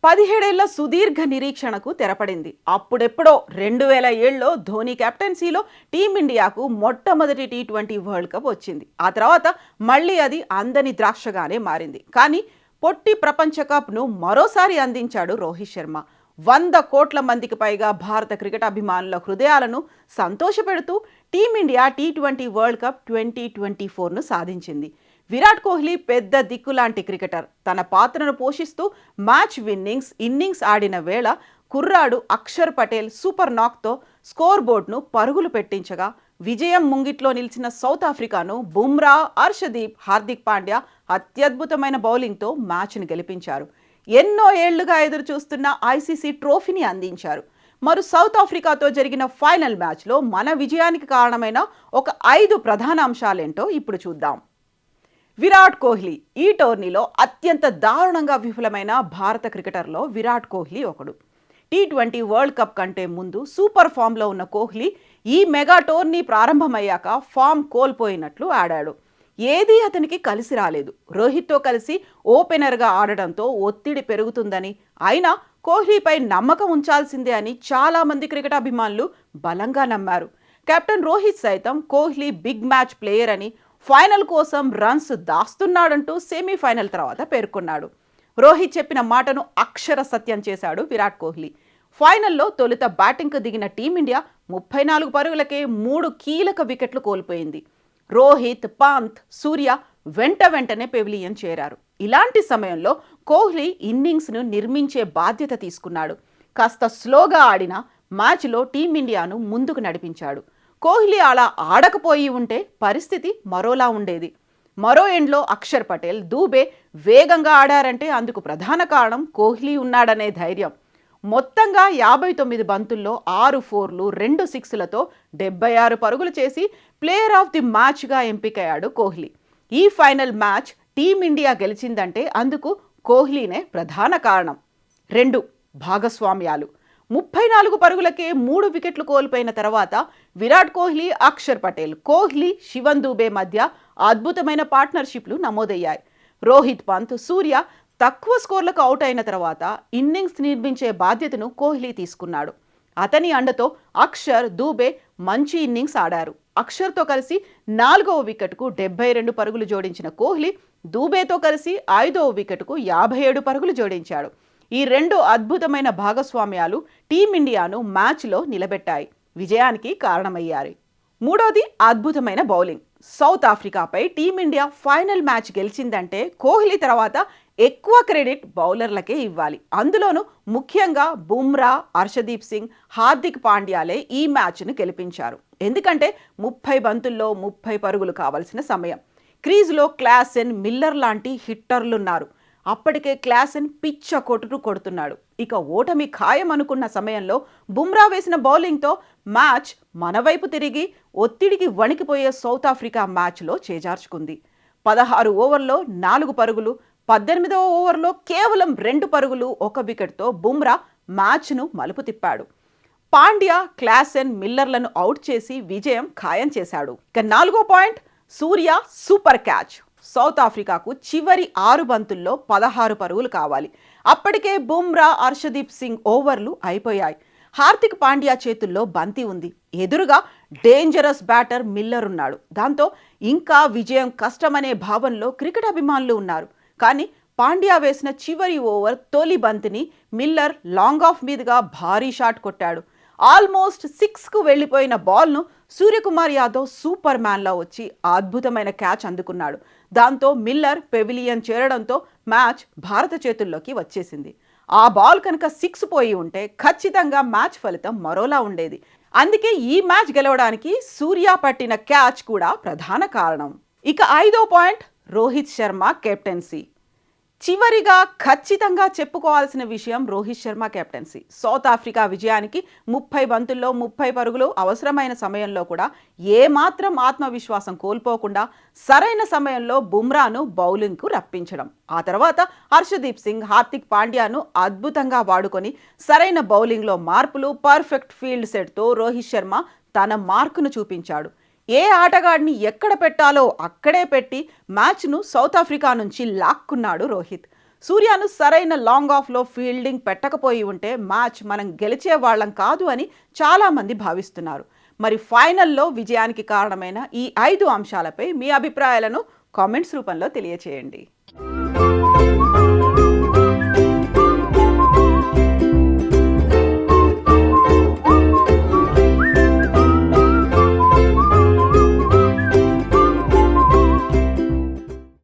17 ఏళ్ల సుదీర్ఘ నిరీక్షణకు తెరపడింది. అప్పుడెప్పుడో 2007లో ధోని కెప్టెన్సీలో టీమిండియాకు మొట్టమొదటి టీ20 వరల్డ్ కప్ వచ్చింది. ఆ తర్వాత మళ్ళీ అది అందని ద్రాక్షగానే మారింది. కానీ పొట్టి ప్రపంచ కప్ను మరోసారి అందించాడు రోహిత్ శర్మ. 100 కోట్ల మందికి పైగా భారత క్రికెట్ అభిమానుల హృదయాలను సంతోషపెడుతూ టీమిండియా టీ20 వరల్డ్ కప్ 2024ను సాధించింది. విరాట్ కోహ్లీ పెద్ద దిక్కులాంటి క్రికెటర్. తన పాత్రను పోషిస్తూ మ్యాచ్ ఇన్నింగ్స్ ఆడిన వేళ కుర్రాడు అక్షర్ పటేల్ సూపర్ నాక్తో స్కోర్ బోర్డును పరుగులు పెట్టించగా విజయం ముంగిట్లో నిలిచిన సౌత్ ఆఫ్రికాను బుమ్రా, హర్షదీప్, హార్దిక్ పాండ్యా అత్యద్భుతమైన బౌలింగ్తో మ్యాచ్ను గెలిపించారు. ఎన్నో ఏళ్లుగా ఎదురు చూస్తున్న ఐసీసీ ట్రోఫీని అందించారు. మరి సౌత్ ఆఫ్రికాతో జరిగిన ఫైనల్ మ్యాచ్లో మన విజయానికి కారణమైన ఒక 5 ప్రధాన అంశాలేంటో ఇప్పుడు చూద్దాం. విరాట్ కోహ్లీ ఈ టోర్నీలో అత్యంత దారుణంగా విఫలమైన భారత క్రికెటర్లో విరాట్ కోహ్లీ ఒకడు. టీ20 వరల్డ్ కప్ కంటే ముందు సూపర్ ఫామ్లో ఉన్న కోహ్లీ ఈ మెగా టోర్నీ ప్రారంభమయ్యాక ఫామ్ కోల్పోయినట్లు ఆడాడు. ఏదీ అతనికి కలిసి రాలేదు. రోహిత్తో కలిసి ఓపెనర్గా ఆడడంతో ఒత్తిడి పెరుగుతుందని, అయినా కోహ్లీపై నమ్మకం ఉంచాల్సిందే అని చాలామంది క్రికెట్ అభిమానులు బలంగా నమ్మారు. కెప్టెన్ రోహిత్ సైతం కోహ్లీ బిగ్ మ్యాచ్ ప్లేయర్ అని, ఫైనల్ కోసం రన్స్ దాస్తున్నాడంటూ సెమీఫైనల్ తర్వాత పేర్కొన్నాడు. రోహిత్ చెప్పిన మాటను అక్షర సత్యం చేశాడు విరాట్ కోహ్లీ. ఫైనల్లో తొలుత బ్యాటింగ్కు దిగిన టీమిండియా 34 పరుగులకే 3 కీలక వికెట్లు కోల్పోయింది. రోహిత్, పంత్, సూర్య వెంటనే పెవిలియన్ చేరారు. ఇలాంటి సమయంలో కోహ్లీ ఇన్నింగ్స్ను నిర్మించే బాధ్యత తీసుకున్నాడు. కాస్త స్లోగా ఆడిన మ్యాచ్లో టీమిండియాను ముందుకు నడిపించాడు. కోహ్లీ అలా ఆడకపోయి ఉంటే పరిస్థితి మరోలా ఉండేది. మరో ఎండ్లో అక్షర్ పటేల్, దూబే వేగంగా ఆడారంటే అందుకు ప్రధాన కారణం కోహ్లీ ఉన్నాడనే ధైర్యం. మొత్తంగా 59 బంతుల్లో 6 ఫోర్లు, 2 సిక్స్లతో 76 పరుగులు చేసి ప్లేయర్ ఆఫ్ ది మ్యాచ్గా ఎంపికయ్యాడు కోహ్లీ. ఈ ఫైనల్ మ్యాచ్ టీమిండియా గెలిచిందంటే అందుకు కోహ్లీనే ప్రధాన కారణం. 2 భాగస్వామ్యాలు. 34 పరుగులకే 3 వికెట్లు కోల్పోయిన తర్వాత విరాట్ కోహ్లీ, అక్షర్ పటేల్, కోహ్లీ, శివన్ దూబే మధ్య అద్భుతమైన పార్ట్నర్షిప్లు నమోదయ్యాయి. రోహిత్, పంత్, సూర్య తక్కువ స్కోర్లకు అవుట్ అయిన తర్వాత ఇన్నింగ్స్ నిర్మించే బాధ్యతను కోహ్లీ తీసుకున్నాడు. అతని అండతో అక్షర్, దూబే మంచి ఇన్నింగ్స్ ఆడారు. అక్షర్తో కలిసి 4వ వికెట్కు 72 పరుగులు జోడించిన కోహ్లీ, దూబేతో కలిసి 5వ వికెట్కు 57 పరుగులు జోడించాడు. ఈ 2 అద్భుతమైన భాగస్వామ్యాలు టీమిండియాను మ్యాచ్లో నిలబెట్టాయి, విజయానికి కారణమయ్యారు. మూడోది అద్భుతమైన బౌలింగ్. సౌత్ ఆఫ్రికాపై టీమిండియా ఫైనల్ మ్యాచ్ గెలిచిందంటే కోహ్లీ తర్వాత ఎక్కువ క్రెడిట్ బౌలర్లకే ఇవ్వాలి. అందులోనూ ముఖ్యంగా బుమ్రా, హర్షదీప్ సింగ్, హార్దిక్ పాండ్యాలే ఈ మ్యాచ్ను గెలిపించారు. ఎందుకంటే 30 బంతుల్లో 30 పరుగులు కావాల్సిన సమయం. క్రీజ్లో క్లాసెన్, మిల్లర్ లాంటి హిట్టర్లున్నారు. అప్పటికే క్లాసెన్ పిచ్చ కొడుతున్నాడు. ఇక ఓటమి ఖాయం అనుకున్న సమయంలో బుమ్రా వేసిన బౌలింగ్తో మ్యాచ్ మన వైపు తిరిగి ఒత్తిడికి వణికిపోయే సౌత్ ఆఫ్రికా మ్యాచ్లో చేజార్చుకుంది. 16 ఓవర్లో 4 పరుగులు, 18వ ఓవర్లో కేవలం 2 పరుగులు, 1 వికెట్తో బుమ్రా మ్యాచ్ను మలుపు తిప్పాడు. పాండ్యా, క్లాసెన్, మిల్లర్లను అవుట్ చేసి విజయం ఖాయం చేశాడు. ఇక 4వ పాయింట్, సూర్య సూపర్ క్యాచ్. సౌత్ ఆఫ్రికాకు చివరి 6 బంతుల్లో 16 పరుగులు కావాలి. అప్పటికే బుమ్రా, హర్షదీప్ సింగ్ ఓవర్లు అయిపోయాయి. హార్దిక్ పాండ్యా చేతుల్లో బంతి ఉంది. ఎదురుగా డేంజరస్ బ్యాటర్ మిల్లర్ ఉన్నాడు. దాంతో ఇంకా విజయం కష్టమనే భావనలో క్రికెట్ అభిమానులు ఉన్నారు. కానీ పాండ్యా వేసిన చివరి ఓవర్ తొలి బంతిని మిల్లర్ లాంగ్ ఆఫ్ మీదుగా భారీ షాట్ కొట్టాడు. ఆల్మోస్ట్ 6కు వెళ్ళిపోయిన బాల్ను సూర్యకుమార్ యాదవ్ సూపర్ మ్యాన్లా వచ్చి అద్భుతమైన క్యాచ్ అందుకున్నాడు. దాంతో మిల్లర్ పెవిలియన్ చేరడంతో మ్యాచ్ భారత చేతుల్లోకి వచ్చేసింది. ఆ బాల్ కనుక 6 పోయి ఉంటే ఖచ్చితంగా మ్యాచ్ ఫలితం మరోలా ఉండేది. అందుకే ఈ మ్యాచ్ గెలవడానికి సూర్య పట్టిన క్యాచ్ కూడా ప్రధాన కారణం. ఇక 5వ పాయింట్, రోహిత్ శర్మ కెప్టెన్సీ. చివరిగా ఖచ్చితంగా చెప్పుకోవాల్సిన విషయం Rohit Sharma captaincy. South Africa విజయానికి 30 బంతుల్లో 30 పరుగులు అవసరమైన సమయంలో కూడా ఏమాత్రం ఆత్మవిశ్వాసం కోల్పోకుండా సరైన సమయంలో బుమ్రాను బౌలింగ్కు రప్పించడం, ఆ తర్వాత హర్షదీప్ సింగ్, హార్దిక్ పాండ్యాను అద్భుతంగా వాడుకొని సరైన బౌలింగ్లో మార్పులు, పర్ఫెక్ట్ ఫీల్డ్ సెట్తో రోహిత్ శర్మ తన మార్కును చూపించాడు. ఏ ఆటగాడిని ఎక్కడ పెట్టాలో అక్కడే పెట్టి మ్యాచ్ను సౌత్ ఆఫ్రికా నుంచి లాక్కున్నాడు రోహిత్. సూర్యను సరైన లాంగ్ ఆఫ్లో ఫీల్డింగ్ పెట్టకపోయి ఉంటే మ్యాచ్ మనం గెలిచే వాళ్ళం కాదు అని చాలామంది భావిస్తున్నారు. మరి ఫైనల్లో విజయానికి కారణమైన ఈ 5 అంశాలపై మీ అభిప్రాయాలను కామెంట్స్ రూపంలో తెలియచేయండి.